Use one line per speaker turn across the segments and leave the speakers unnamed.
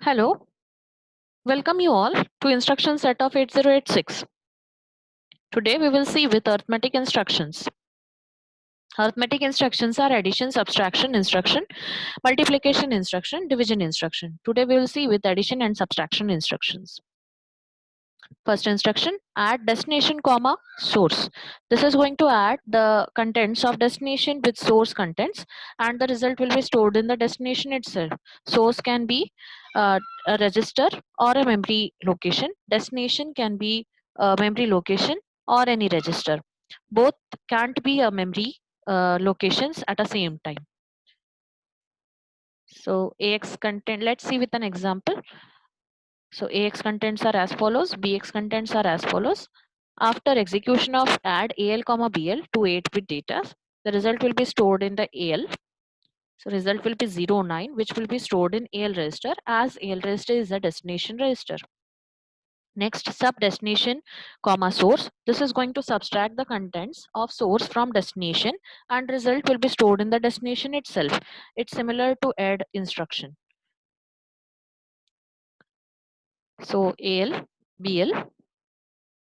Hello, welcome you all to instruction set of 8086. Today we will see with arithmetic instructions. Arithmetic instructions are addition, subtraction instruction, multiplication instruction, division instruction. Today we will see with addition and subtraction instructions. First instruction, add destination comma source. This is going to add the contents of destination with source contents, and the result will be stored in the destination itself. Source can be a register or a memory location. Destination can be a memory location or any register. Both can't be a memory locations at the same time. So AX content, let's see with an example. So AX contents are as follows, BX contents are as follows. After execution of add AL comma BL to 8-bit data, the result will be stored in the AL. So result will be 09, which will be stored in AL register, as AL register is a destination register. Next, sub destination comma source. This is going to subtract the contents of source from destination, and result will be stored in the destination itself. It's similar to add instruction. So AL BL,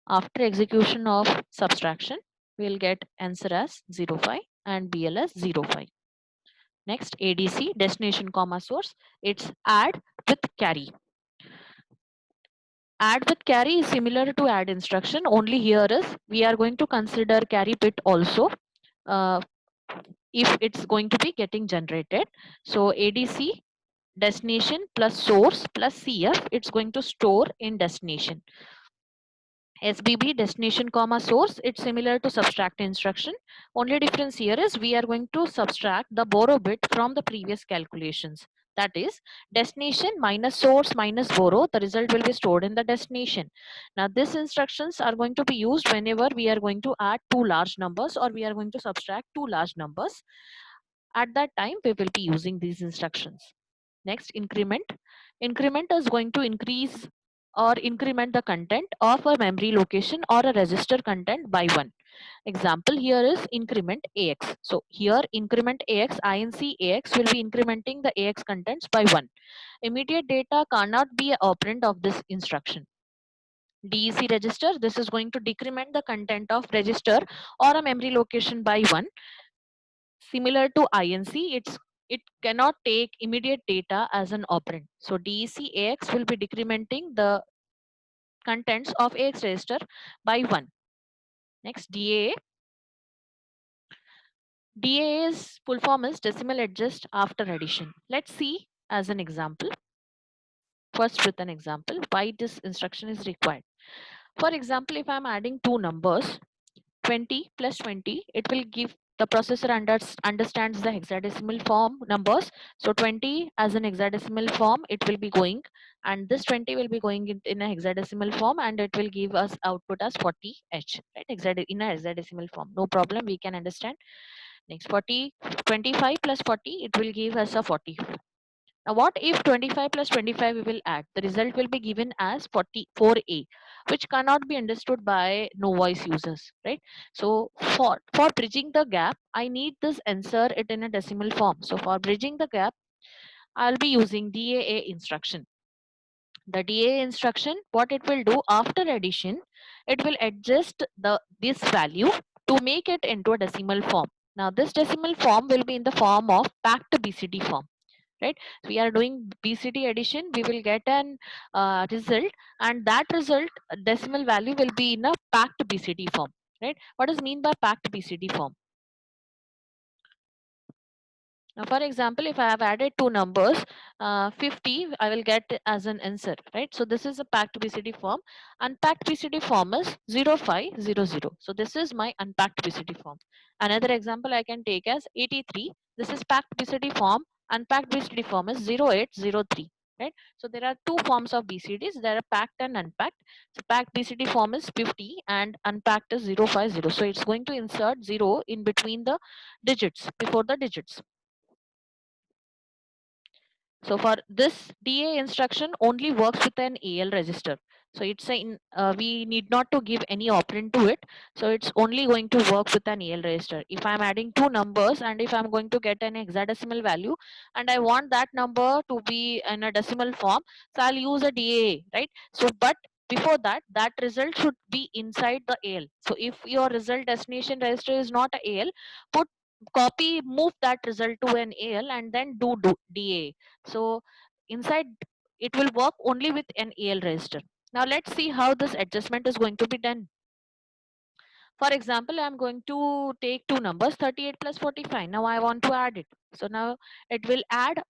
after execution of subtraction, we'll get answer as 05 and BL as 05. Next, ADC, destination comma source, it's add with carry. Add with carry is similar to add instruction, only here is we are going to consider carry bit also if it's going to be getting generated. So ADC, destination plus source plus CF, it's going to store in destination. SBB, destination comma source, it's similar to subtract instruction. Only difference here is we are going to subtract the borrow bit from the previous calculations. That is destination minus source minus borrow, the result will be stored in the destination. Now these instructions are going to be used whenever we are going to add two large numbers or we are going to subtract two large numbers. At that time we will be using these instructions. Next, increment. Increment is going to increase or increment the content of a memory location or a register content by 1. Example here is increment AX. So here increment AX, INC AX will be incrementing the AX contents by 1. Immediate data cannot be an operand of this instruction. DEC register, this is going to decrement the content of register or a memory location by 1. Similar to INC, it cannot take immediate data as an operand. So DEC AX will be decrementing the contents of AX register by 1. Next, DAA. DAA's full form is decimal adjust after addition. Let's see as an example. First with an example why this instruction is required. For example, if I'm adding two numbers, 20 plus 20, it will give the processor understands the hexadecimal form numbers. So 20 as an hexadecimal form, it will be going, and this 20 will be going in a hexadecimal form, and it will give us output as 40H, right? In a hexadecimal form. No problem, we can understand. Next, 25 plus 40, it will give us a 40. Now, what if 25 plus 25 we will add? The result will be given as 44A, which cannot be understood by no voice users, right? So for bridging the gap, I need this answer it in a decimal form. So for bridging the gap, I'll be using DAA instruction. The DAA instruction, what it will do after addition, it will adjust this value to make it into a decimal form. Now this decimal form will be in the form of packed BCD form, right? We are doing BCD addition, we will get an result, and that result decimal value will be in a packed BCD form, right? What does mean by packed BCD form? Now, for example, if I have added two numbers, 50, I will get as an answer, right? So this is a packed BCD form. Unpacked BCD form is 0500. So this is my unpacked BCD form. Another example I can take as 83. This is packed BCD form. Unpacked BCD form is 0803. Right? So there are two forms of BCDs. There are packed and unpacked. So packed BCD form is 50 and unpacked is 050. So it's going to insert 0 in between the digits, before the digits. So for this DA instruction only works with an AL register. So it's we need not to give any operand to it. So it's only going to work with an AL register. If I'm adding two numbers and if I'm going to get an hexadecimal value and I want that number to be in a decimal form, so I'll use a DA, right? So but before that, that result should be inside the AL. So if your result destination register is not a AL, put move that result to an AL and then do DA. So inside it will work only with an AL register. Now let's see how this adjustment is going to be done. For example, I'm going to take two numbers 38 plus 45. Now I want to add it. So now it will add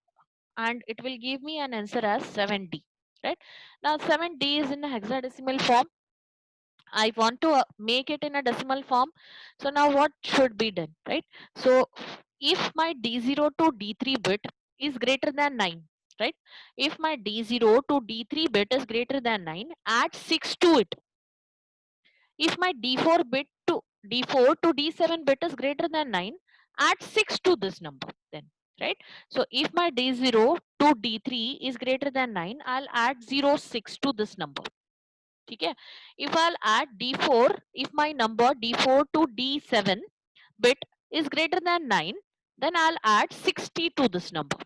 and it will give me an answer as 7D. Right now 7D is in a hexadecimal form. I want to make it in a decimal form. So now what should be done, right? So if my D0 to D3 bit is greater than 9, right? If my D0 to D3 bit is greater than 9, add 6 to it. If my D4 to D7 bit is greater than 9, add 6 to this number then, right? So if my D0 to D3 is greater than 9, I'll add 06 to this number. Okay, if I'll add D4, if my number D4 to D7 bit is greater than 9, then I'll add 60 to this number.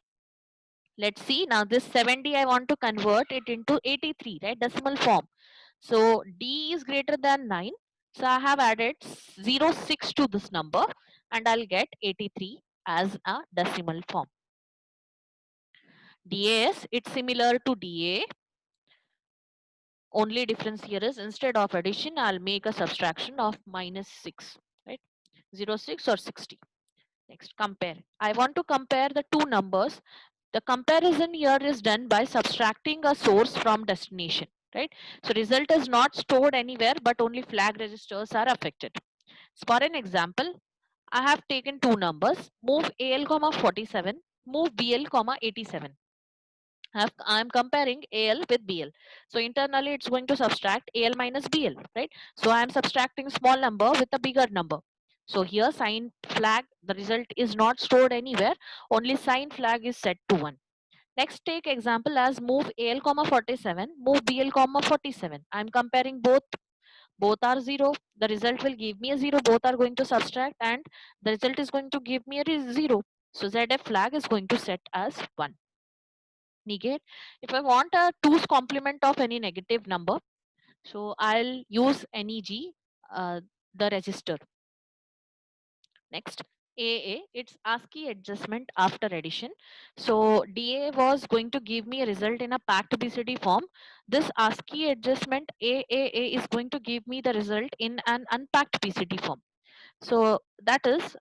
Let's see, now this 70 I want to convert it into 83, right, decimal form. So D is greater than 9, so I have added 06 to this number and I'll get 83 as a decimal form. DAS, it's similar to DA. Only difference here is instead of addition, I'll make a subtraction of -6, right? 06 or 60. Next, compare. I want to compare the two numbers. The comparison here is done by subtracting a source from destination, right? So result is not stored anywhere, but only flag registers are affected. So for an example, I have taken two numbers, move AL, 47, move BL, 87. I'm comparing AL with BL. So internally it's going to subtract AL minus BL, right? So I'm subtracting small number with a bigger number. So here sign flag, the result is not stored anywhere, only sign flag is set to 1. Next take example as move AL, 47, move BL, 47. I'm comparing both are 0. The result will give me a 0. Both are going to subtract and the result is going to give me a 0. So ZF flag is going to set as 1. Negate. If I want a 2's complement of any negative number, so I'll use NEG, the register. Next, AA, it's ASCII adjustment after addition. So DA was going to give me a result in a packed BCD form. This ASCII adjustment AAA is going to give me the result in an unpacked BCD form. So that is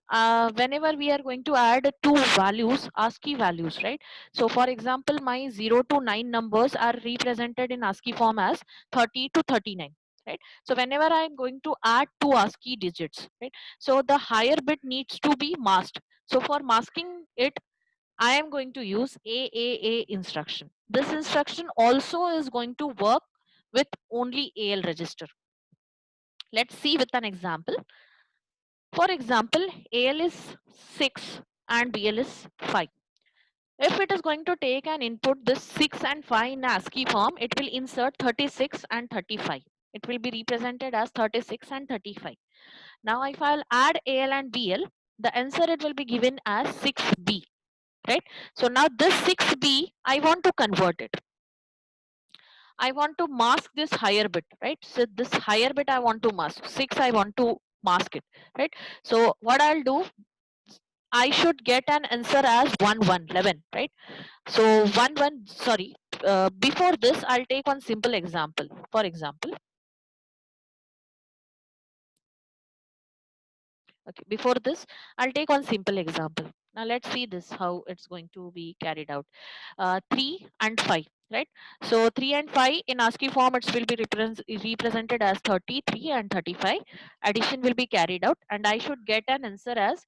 whenever we are going to add two values, ASCII values, right? So for example, my 0 to 9 numbers are represented in ASCII form as 30 to 39, right? So whenever I am going to add two ASCII digits, right? So the higher bit needs to be masked. So for masking it, I am going to use AAA instruction. This instruction also is going to work with only AL register. Let's see with an example. For example, AL is 6 and BL is 5. If it is going to take an input this 6 and 5 in ASCII form, it will insert 36 and 35. It will be represented as 36 and 35. Now if I'll add AL and BL, the answer it will be given as 6B, right? So now this 6B, I want to convert it. I want to mask this higher bit, right? So this higher bit I want to mask. 6 I want to mask it, right? So what I'll do, I should get an answer as 11, right? So 1 1, sorry. Before this, I'll take one simple example. For example, okay. Before this, I'll take one simple example. Now let's see this how it's going to be carried out. 3 and 5, right? So 3 and 5 in ASCII form, it will be represented as 33 and 35. Addition will be carried out, and I should get an answer as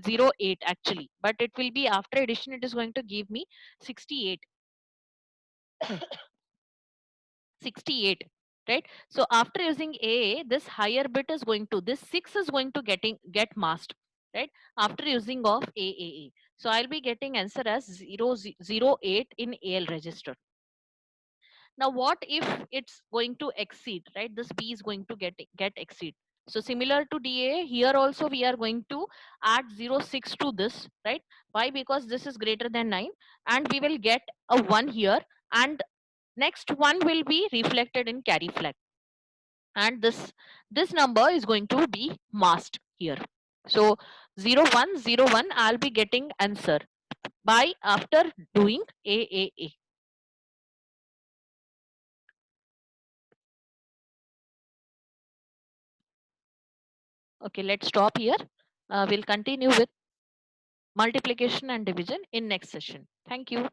08 actually, but it will be after addition it is going to give me 68. 68, right? So after using A, this higher bit is going to, this 6 is going to get masked. right? After using of AAA. So I'll be getting answer as 008 in AL register. Now what if it's going to exceed, right? This B is going to get exceed. So similar to DA, here also we are going to add 06 to this, right? Why? Because this is greater than 9 and we will get a 1 here, and next one will be reflected in carry flag, and this number is going to be masked here. So 0101 I'll be getting answer by after doing AAA. Okay, let's stop here. We'll continue with multiplication and division in next session. Thank you.